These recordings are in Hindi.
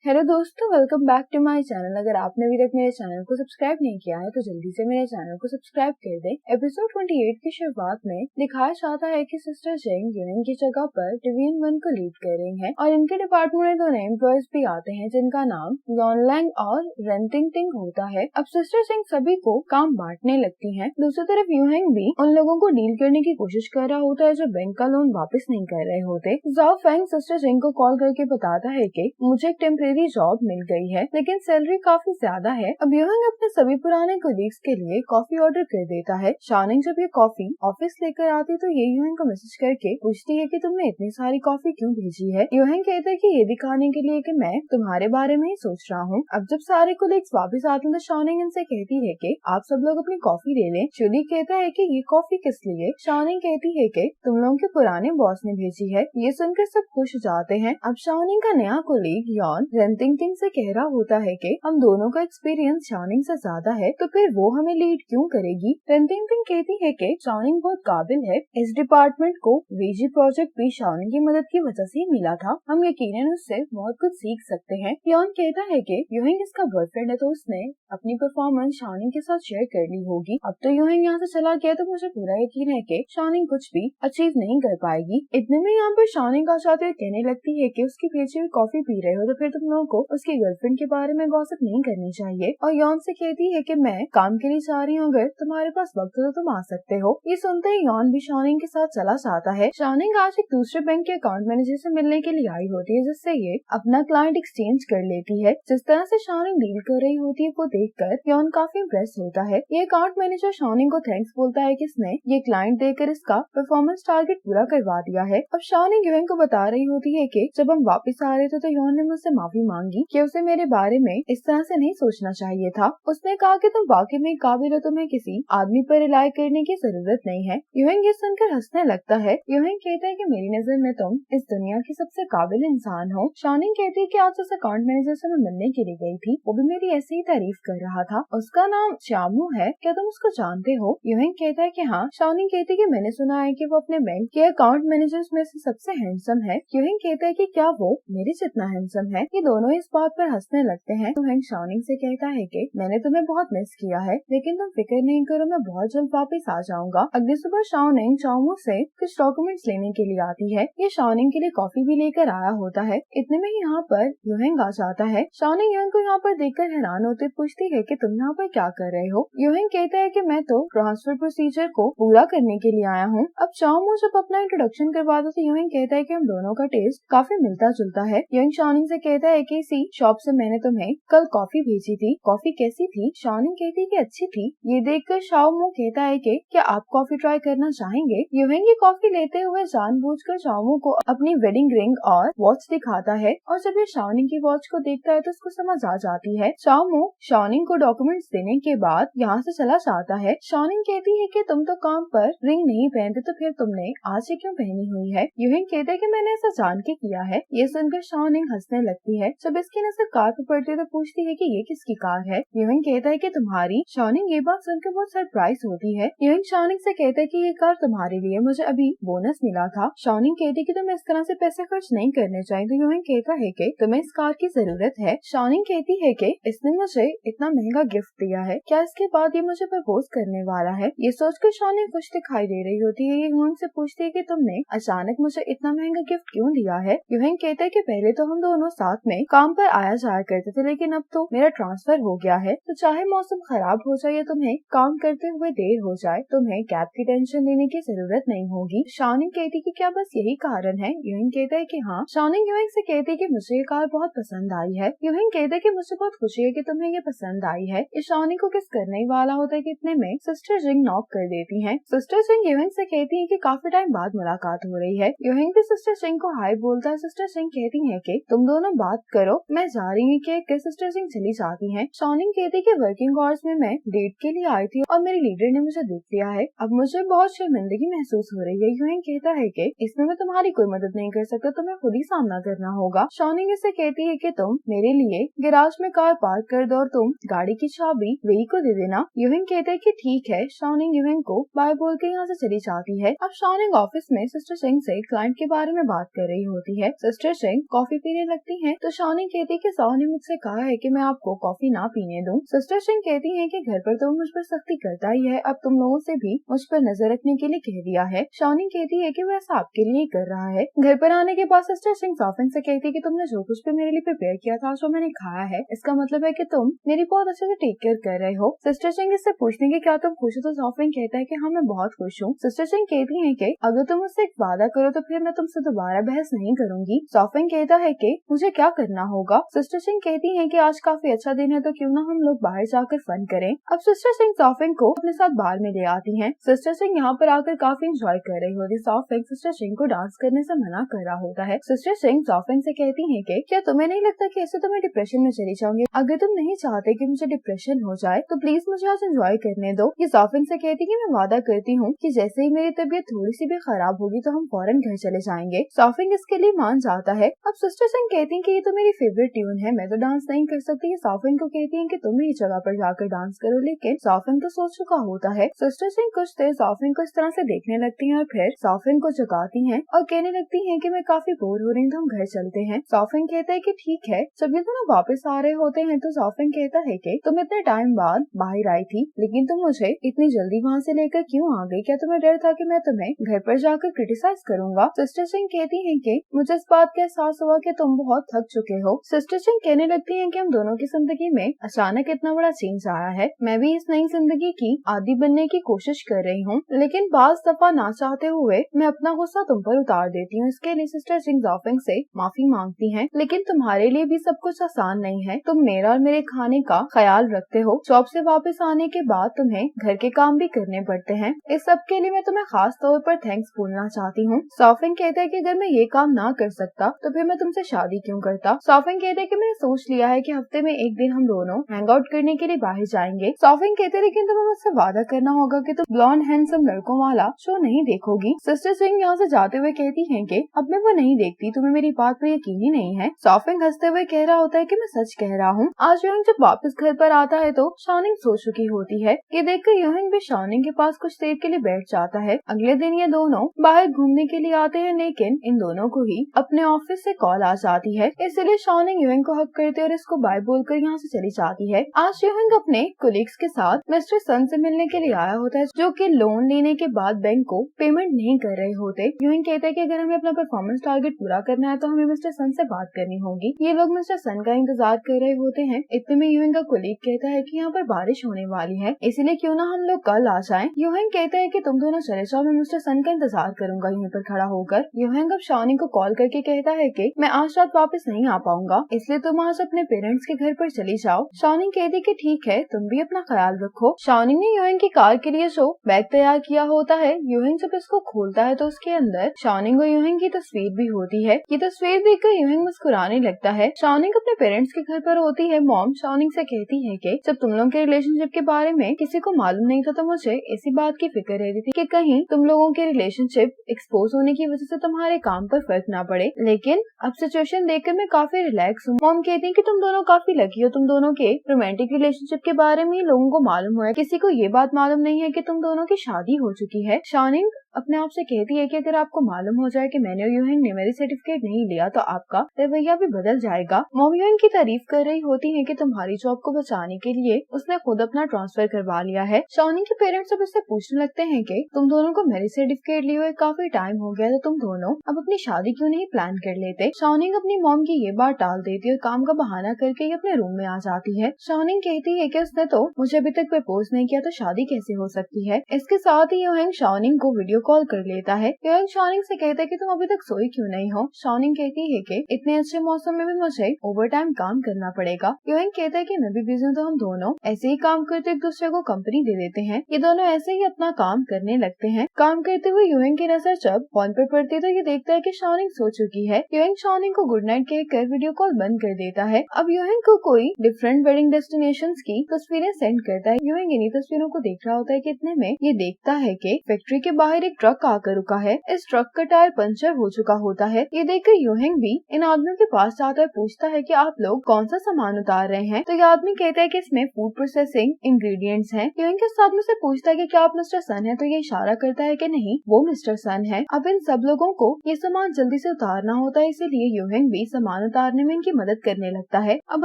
हेलो दोस्तों, welcome back to my channel. अगर आपने अभी तक मेरे चैनल को सब्सक्राइब नहीं किया है तो जल्दी से मेरे चैनल को सब्सक्राइब कर दें। एपिसोड 28 की शुरुआत में दिखाया जाता है कि सिस्टर जेंग यूनिंग की जगह पर डिवीजन 1 को लीड कर रही हैं और इनके डिपार्टमेंट में 2 नए एम्प्लॉयज भी आते हैं जिनका नाम यॉनलैंग और रेंटिंग टिंग होता है। अब सिस्टर जेंग सभी को काम बांटने लगती है। दूसरी तरफ यूहिंग भी उन लोगों को डील करने की कोशिश कर रहा होता है जो बैंक का लोन वापस नहीं कर रहे होते। जाओ फेंग सिस्टर जेंग को कॉल करके बताता है कि मुझे एक टेम्परेरी जॉब मिल गई है लेकिन सैलरी काफी ज्यादा है। अब यूहिंग अपने सभी पुराने कोलीग्स के लिए कॉफी ऑर्डर कर देता है। शानिंग जब ये कॉफी ऑफिस लेकर आती तो ये यूहिंग को मैसेज करके पूछती है कि तुमने इतनी सारी कॉफी क्यों भेजी है। यूहिंग कहता है कि ये दिखाने के लिए कि मैं तुम्हारे बारे में ही सोच रहा हूँ। अब जब सारे कोलीग्स वापस आते हैं तो शानिंग इनसे कहती है कि आप सब लोग अपनी कॉफी ले लें। जुली कहता है कि ये कॉफी किस लिए। शानिंग कहती है कि तुम लोगों के पुराने बॉस ने भेजी है। ये सुनकर सब खुश हो जाते हैं। अब शानिंग का नया कोलीग यॉन रेंटिंग टिंग से कह रहा होता है कि हम दोनों का एक्सपीरियंस शानिंग से ज्यादा है तो फिर वो हमें लीड क्यों करेगी। रेंटिंग टिंग कहती है कि शानिंग बहुत काबिल है। इस डिपार्टमेंट को वीजी प्रोजेक्ट भी शानिंग की मदद की वजह से ही मिला था। हम यकीनन उससे बहुत कुछ सीख सकते हैं। यॉन कहता है कि यूहिंग इसका बॉयफ्रेंड है तो उसने अपनी परफॉर्मेंस शानिंग के साथ शेयर करनी होगी। अब तो यूहिंग यहाँ से चला गया तो मुझे पूरा यकीन है कि शानिंग कुछ भी अचीव नहीं कर पाएगी। इतने में यहाँ पर शानिंग आ जाते हुए कहने लगती है कि उसकी भेजी हुई कॉफी पी रहे हो तो फिर तुम लोगों को उसकी गर्लफ्रेंड के बारे में गॉसिप नहीं करनी चाहिए। और यॉन से कहती है कि मैं काम के लिए जा रही हूँ, अगर तुम्हारे पास वक्त हो तो तुम आ सकते हो। ये सुनते ही यॉन भी शानिंग के साथ चला जाता है। शानिंग आज एक दूसरे बैंक के अकाउंट मैनेजर से मिलने के लिए आई होती है जिससे ये अपना क्लाइंट एक्सचेंज कर लेती है। जिस तरह से शानिंग डील कर रही होती है वो देखकर यॉन काफी इम्प्रेस होता है। ये अकाउंट मैनेजर शानिंग को थैंक्स बोलता है कि इसने ये क्लाइंट देकर इसका परफॉर्मेंस टारगेट पूरा करवा दिया है। अब शानिंग यूहिंग को बता रही होती है कि जब हम वापस आ रहे थे तो यॉन ने मुझसे माफी मांगी कि उसे मेरे बारे में इस तरह से नहीं सोचना चाहिए था। उसने कहा कि तुम वाकई में काबिल हो, तुम्हें किसी आदमी पर रिलाई करने की जरूरत नहीं है। यूहिंग ये सुनकर हंसने लगता है। यूहिंग कहता है कि मेरी नजर में तुम इस दुनिया की सबसे काबिल इंसान हो। शानिंग कहती है कि आज उस अकाउंट मैनेजर से मैं मिलने के लिए गई थी, वो भी मेरी ऐसी ही तारीफ कर रहा था। उसका नाम श्यामू है, क्या तुम उसको जानते हो। यूहिंग कहता है कि हाँ। शानिंग कहती है कि मैंने सुना है कि वो अपने बैंक के अकाउंट मैनेजर्स में से सबसे हैंडसम है। यूहिंग कहता है कि क्या वो मेरे जितना हैंडसम है। ये दोनों इस बात पर हंसने लगते हैं। यूहिंग शानिंग से कहता है कि मैंने तुम्हें बहुत मिस किया है लेकिन तुम फिक्र नहीं करो, मैं बहुत जल्द वापस आ जाऊंगा। अगली सुबह शानिंग चामू से कुछ डॉक्यूमेंट्स लेने के लिए आती है। ये शानिंग के लिए कॉफी भी लेकर आया होता है। इतने में यहाँ पर यूहिंग आ जाता है। शानिंग यूहिंग को यहाँ पर देखकर हैरान होते पूछती है कि तुम यहाँ पर क्या कर रहे हो। यूहिंग कहता है कि मैं तो ट्रांसफर प्रोसीजर को पूरा करने के लिए आया हूँ। अब चामू जब अपना इंट्रोडक्शन करवाता तो यूहिंग कहता है कि हम दोनों का टेस्ट काफी मिलता जुलता है। यूहिंग शानिंग से कहता है कि इसी शॉप से मैंने तुम्हें कल कॉफी भेजी थी, कॉफी कैसी थी। शानिंग कहती है कि अच्छी थी। ये देखकर शाओमू कहता है कि क्या आप कॉफी ट्राई करना चाहेंगे। यूहिंग ये कॉफी लेते हुए जानबूझकर शाओमू को अपनी वेडिंग रिंग और वॉच दिखाता है और जब ये शानिंग की वॉच को देखता है तो उसको समझ आ जाती है। शाओमू शानिंग को डॉक्यूमेंट्स देने के बाद यहाँ से चला जाता है। शानिंग कहती है कि तुम तो काम पर रिंग नहीं पहनते तो फिर तुमने आज ये क्यों पहनी हुई है। यूहिंग कहता है कि मैंने ऐसा जान के किया है। ये सुनकर शानिंग हंसने लगती है। जब इसकी नजर कार पर पड़ती है तो पूछती है कि ये किसकी कार है। यूहिंग कहता है कि तुम्हारी। शानिंग ये बात सुनकर बहुत सरप्राइज होती है। यूहिंग शानिंग से कहता है कि ये कार तुम्हारे लिए, मुझे अभी बोनस मिला था। शानिंग कहती है कि तुम्हें इस तरह से पैसे खर्च नहीं करने चाहिए। तो यूहिंग कहता है कि तुम्हें इस कार की जरूरत है। शानिंग कहती है कि इसने मुझे इतना महंगा गिफ्ट दिया है, क्या इसके बाद ये मुझे प्रपोज करने वाला है। ये सोचकर शानिंग खुश दिखाई दे रही होती है। ये यूहिंग से पूछती है कि तुमने अचानक मुझे इतना महंगा गिफ्ट क्यों दिया है। यूहिंग कहता है कि पहले तो हम दोनों साथ में काम पर आया जाया करते थे लेकिन अब तो मेरा ट्रांसफर हो गया है, तो चाहे मौसम खराब हो जाए या तुम्हें काम करते हुए देर हो जाए, तुम्हें कैब की टेंशन लेने की जरूरत नहीं होगी। शानिंग कहती कि क्या बस यही कारण है। यूहिंग कहता है कि हाँ। शानिंग यूहिंग से कहती है कि मुझे ये कार बहुत पसंद आई है। यूहिंग कहता है कि मुझे बहुत खुशी है कि तुम्हें ये पसंद आई है। ये शानिंग को किस करने वाला होता है कि इतने में सिस्टर जिंग नॉक कर देती है। सिस्टर जिंग यूहिंग से कहती है कि काफी टाइम बाद मुलाकात हो रही है। यूहिंग भी सिस्टर जिंग को हाय बोलता है। सिस्टर जिंग कहती है कि तुम दोनों बात करो, मैं जा रही हूँ। कि सिस्टर जिंग चली जाती है। शानिंग कहती है कि वर्किंग आवर्स में मैं डेट के लिए आई थी और मेरी लीडर ने मुझे देख लिया है, अब मुझे बहुत शर्मिंदगी महसूस हो रही है। यूहिंग कहता है कि इसमें मैं तुम्हारी कोई मदद नहीं कर सकता, तुम्हें खुद ही सामना करना होगा। शानिंग इससे कहती है कि तुम मेरे लिए गैराज में कार पार्क कर दो और तुम गाड़ी की चाबी वही को दे देना। यूहिंग कहता है कि ठीक है। शानिंग यूहिंग को बाय बोल के यहाँ से चली जाती है। अब शानिंग ऑफिस में सिस्टर सिंह से क्लाइंट के बारे में बात कर रही होती है। सिस्टर सिंह कॉफी पीने लगती है तो शाओनिंग कहती है कि साओ ने मुझसे कहा है कि मैं आपको कॉफी ना पीने दूं। सिस्टर शिंग कहती है कि घर पर तो मुझ पर सख्ती करता ही है, अब तुम लोगों से भी मुझ पर नजर रखने के लिए कह दिया है। शाओनिंग कहती है कि वो ऐसा आपके लिए कर रहा है। घर पर आने के बाद सिस्टर शिंग साफिन से कहती है कि तुमने जो कुछ भी मेरे लिए प्रिपेयर किया था जो मैंने खाया है, इसका मतलब है कि तुम मेरी बहुत अच्छे से टेक केयर कर रहे हो। सिस्टर शिंग इससे पूछने की क्या तुम खुश हो, तो साफिन कहता है कि हाँ मैं बहुत खुश हूँ। सिस्टर शिंग कहती है कि अगर तुम मुझसे एक वादा करो तो फिर मैं तुमसे दोबारा बहस नहीं करूंगी। साफिन कहता है कि मुझे क्या करना होगा। सिस्टर सिंह कहती है कि आज काफी अच्छा दिन है तो क्यों ना हम लोग बाहर जाकर फन करें। अब सिस्टर सिंह साफिन को अपने साथ बाहर में ले आती हैं। सिस्टर सिंह यहाँ पर आकर काफी एंजॉय कर रही होती। साफिन सिस्टर सिंह को डांस करने से मना कर रहा होता है। सिस्टर सिंह साफिन से कहती है कि क्या तुम्हें नहीं लगता कि ऐसे तो मैं डिप्रेशन में चली जाऊंगी? अगर तुम नहीं चाहते कि मुझे डिप्रेशन हो जाए तो प्लीज मुझे आज एंजॉय करने दो। ये साफिन से कहती है कि मैं वादा करती हूँ कि जैसे ही मेरी तबीयत थोड़ी सी भी खराब होगी तो हम फौरन घर चले जाएंगे। साफिन इसके लिए मान जाता है। अब सिस्टर सिंह कहती है कि ये तो मेरी फेवरेट ट्यून है, मैं तो डांस नहीं कर सकती। साफिन को कहती है कि तुम मेरी जगह पर जाकर डांस करो, लेकिन साफिन तो सोच चुका होता है। सिस्टर सिंह कुछ देर साफिन को इस तरह से देखने लगती हैं और फिर साफिन को जगाती हैं और कहने लगती हैं कि मैं काफी बोर हो रही हूँ तो हम घर चलते हैं। साफिन कहता है कि ठीक है। जब ये दोनों वापस आ रहे होते हैं तो साफिन कहता है कि तुम इतने टाइम बाद बाहर आई थी, लेकिन तुम मुझे इतनी जल्दी वहाँ से लेकर क्यों आ गई? क्या तुम्हें डर था कि मैं तुम्हें घर पर जाकर क्रिटिसाइज करूंगा? सिस्टर सिंह कहती है कि मुझे इस बात का एहसास हुआ कि तुम बहुत थक चुके हो। सिस्टर सिंह कहने लगती हैं कि हम दोनों की जिंदगी में अचानक इतना बड़ा चेंज आया है। मैं भी इस नई जिंदगी की आदी बनने की कोशिश कर रही हूँ, लेकिन बाज दफा ना चाहते हुए मैं अपना गुस्सा तुम पर उतार देती हूँ। इसके लिए सिस्टर सिंह साफिन से माफी मांगती हैं, लेकिन तुम्हारे लिए भी सब कुछ आसान नहीं है। तुम मेरा और मेरे खाने का ख्याल रखते हो। जॉब से वापस आने के बाद तुम्हें घर के काम भी करने पड़ते हैं। इस सब के लिए मैं तुम्हें खास तौर पर थैंक्स बोलना चाहती हूँ। साफिन कहते हैं कि अगर मैं ये काम ना कर सकता तो फिर मैं तुमसे शादी क्यों करता? साफिन कहते हैं कि मैंने सोच लिया है कि हफ्ते में एक दिन हम दोनों हैंग आउट करने के लिए बाहर जाएंगे। साफिन कहते हैं लेकिन तुम्हें मुझसे वादा करना होगा कि तुम ब्लॉन्ड हैंडसम लड़कों वाला शो नहीं देखोगी। सिस्टर सिंह यहाँ से जाते हुए कहती हैं कि अब मैं वो नहीं देखती, तुम्हें मेरी बात पर यकीन ही नहीं है। साफिन हंसते हुए कह रहा होता है कि मैं सच कह रहा हूँ। आज यूहिंग जब वापस घर पर आता है तो शाओनिंग सो चुकी होती है। ये देखकर यूहिंग भी शाओनिंग के पास कुछ देर के लिए बैठ जाता है। अगले दिन ये दोनों बाहर घूमने के लिए आते हैं, लेकिन इन दोनों को ही अपने ऑफिस से कॉल आ जाती है। इसलिए शाओनिंग यूहिंग को हक करते और इसको बाय बोलकर यहाँ से चली जाती है। आज यूहिंग अपने कोलीग्स के साथ मिस्टर सन से मिलने के लिए आया होता है, जो कि लोन लेने के बाद बैंक को पेमेंट नहीं कर रहे होते। यूहिंग कहता है कि अगर हमें अपना परफॉर्मेंस टारगेट पूरा करना है तो हमें मिस्टर सन से बात करनी होगी। ये लोग मिस्टर सन का इंतजार कर रहे होते हैं। इतने में यूहिंग का कोलीग कहता है कि यहाँ पर बारिश होने वाली है, इसीलिए क्यों ना हम लोग कल आ जाएं। यूहिंग कहता है कि तुम दोनों चले जाओ, मैं मिस्टर सन का इंतजार करूंगा यहीं पर खड़ा होकर। यूहिंग अब शाओनिंग को कॉल करके कहता है कि मैं आज रात वापस नहीं आ पाऊंगा, इसलिए तुम आज अपने पेरेंट्स के घर पर चली जाओ। शाओनिंग कहती कि ठीक है, तुम भी अपना ख्याल रखो। शाओनिंग ने यूहिंग की कार के लिए जो बैग तैयार किया होता है, यूहिंग जब इसको खोलता है तो उसके अंदर शाओनिंग और यूहिंग की तस्वीर भी होती है। ये तस्वीर देखकर यूहिंग मुस्कुराने लगता है। शाओनिंग अपने पेरेंट्स के घर पर होती है। मॉम शाओनिंग से कहती है कि जब तुम लोगों के रिलेशनशिप के बारे में किसी को मालूम नहीं था तो मुझे इसी बात की फिक्र रहती थी कि कहीं तुम लोगों के रिलेशनशिप एक्सपोज होने की वजह से तुम्हारे काम पर फर्क ना पड़े, लेकिन अब सिचुएशन देखकर मैं काफी रिलैक्स हूँ। मॉम कहती है कि तुम दोनों काफी लकी हो, तुम दोनों के रोमांटिक रिलेशनशिप के बारे में लोगों को मालूम हुआ है, किसी को ये बात मालूम नहीं है कि तुम दोनों की शादी हो चुकी है। शाओनिंग अपने आप से कहती है कि अगर आपको मालूम हो जाए कि मैंने और यूहिंग ने मैरिज सर्टिफिकेट नहीं लिया तो आपका रवैया भी बदल जाएगा। मॉम यूहिंग की तारीफ कर रही होती है कि तुम्हारी जॉब को बचाने के लिए उसने खुद अपना ट्रांसफर करवा लिया है। शाओनिंग के पेरेंट्स अब इससे पूछने लगते हैं कि तुम दोनों को मैरिज सर्टिफिकेट लिए हुए काफी टाइम हो गया, तो तुम दोनों अब अपनी शादी क्यों नहीं प्लान कर लेते? शाओनिंग अपनी मॉम की ये बात टाल देती है और काम का बहाना करके ही अपने रूम में आ जाती है। शाओनिंग कहती है कि उसने तो मुझे अभी तक प्रपोज नहीं किया तो शादी कैसे हो सकती है। इसके साथ ही यूहिंग शाओनिंग को वीडियो कॉल कर लेता है। यूहिंग शाओनिंग से कहता है कि तुम अभी तक सोई क्यों नहीं हो। शाओनिंग कहती है कि इतने अच्छे मौसम में भी मुझे ओवर टाइम काम करना पड़ेगा। यूहिंग कहता है कि मैं भी बिजी हूँ, तो हम दोनों ऐसे ही काम करते एक दूसरे को कंपनी दे देते हैं। ये दोनों ऐसे ही अपना काम करने लगते हैं। काम करते हुए यूहिंग की नजर जब फोन पर पड़ती है तो ये देखता है कि शाओनिंग सो चुकी है। यूहिंग शाओनिंग को गुड नाइट कहकर वीडियो कॉल बंद कर देता है। अब यूहिंग को कोई डिफरेंट वेडिंग डेस्टिनेशंस की तस्वीरें सेंड करता है। यूहिंग इन्हीं तस्वीरों को देख रहा होता है कि इतने में ये देखता है कि फैक्ट्री के बाहर एक ट्रक आकर रुका है। इस ट्रक का टायर पंचर हो चुका होता है। ये देखकर यूहिंग भी इन आदमियों के पास जाता है, पूछता है कि आप लोग कौन सा सामान उतार रहे हैं। तो ये आदमी कहता है कि इसमें फूड प्रोसेसिंग इंग्रेडिएंट्स हैं। यूहिंग इस आदमी से पूछता है कि क्या आप मिस्टर सन है, तो ये इशारा करता है कि नहीं वो मिस्टर सन है। अब इन सब लोगों को ये सामान जल्दी से उतारना होता है, इसीलिए यूहिंग भी सामान सामान उतारने में इनकी मदद करने लगता है। अब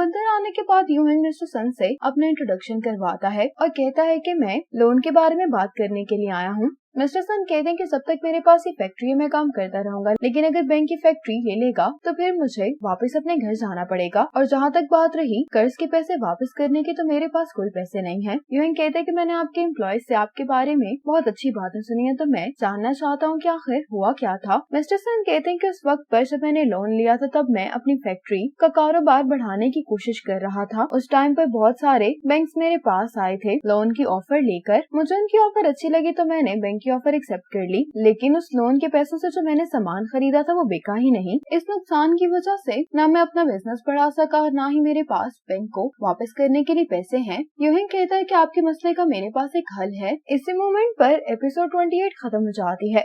अंदर आने के बाद यूएंग मिस्टर सन से अपना इंट्रोडक्शन करवाता है और कहता है कि मैं लोन के बारे में बात करने के लिए आया हूँ। मिस्टर सन कहते हैं कि जब तक मेरे पास ये फैक्ट्री है मैं काम करता रहूंगा, लेकिन अगर बैंक की फैक्ट्री ले लेगा तो फिर मुझे वापस अपने घर जाना पड़ेगा। और जहाँ तक बात रही कर्ज के पैसे वापस करने की, तो मेरे पास कोई पैसे नहीं है। यूएंग कहते हैं कि मैंने आपके एम्प्लॉय से आपके बारे में बहुत अच्छी बातें सुनी है, तो मैं जानना चाहता हूँ कि आखिर हुआ क्या था। मिस्टर सन कहते हैं कि उस वक्त पर जब मैंने लोन लिया था तब मैं अपनी फैक्ट्री का कारोबार बढ़ाने की कोशिश कर रहा था। उस टाइम पर बहुत सारे बैंक्स मेरे पास आए थे लोन की ऑफर लेकर। मुझे उनकी ऑफर अच्छी लगी तो मैंने बैंक की ऑफर एक्सेप्ट कर ली, लेकिन उस लोन के पैसों से जो मैंने सामान खरीदा था वो बिका ही नहीं। इस नुकसान की वजह से न मैं अपना बिजनेस बढ़ा सका और न ही मेरे पास बैंक को वापस करने के लिए पैसे हैं। यूएंग कहता है कि आपके मसले का मेरे पास एक हल है। इसी मोमेंट पर एपिसोड 28 खत्म हो जाती है।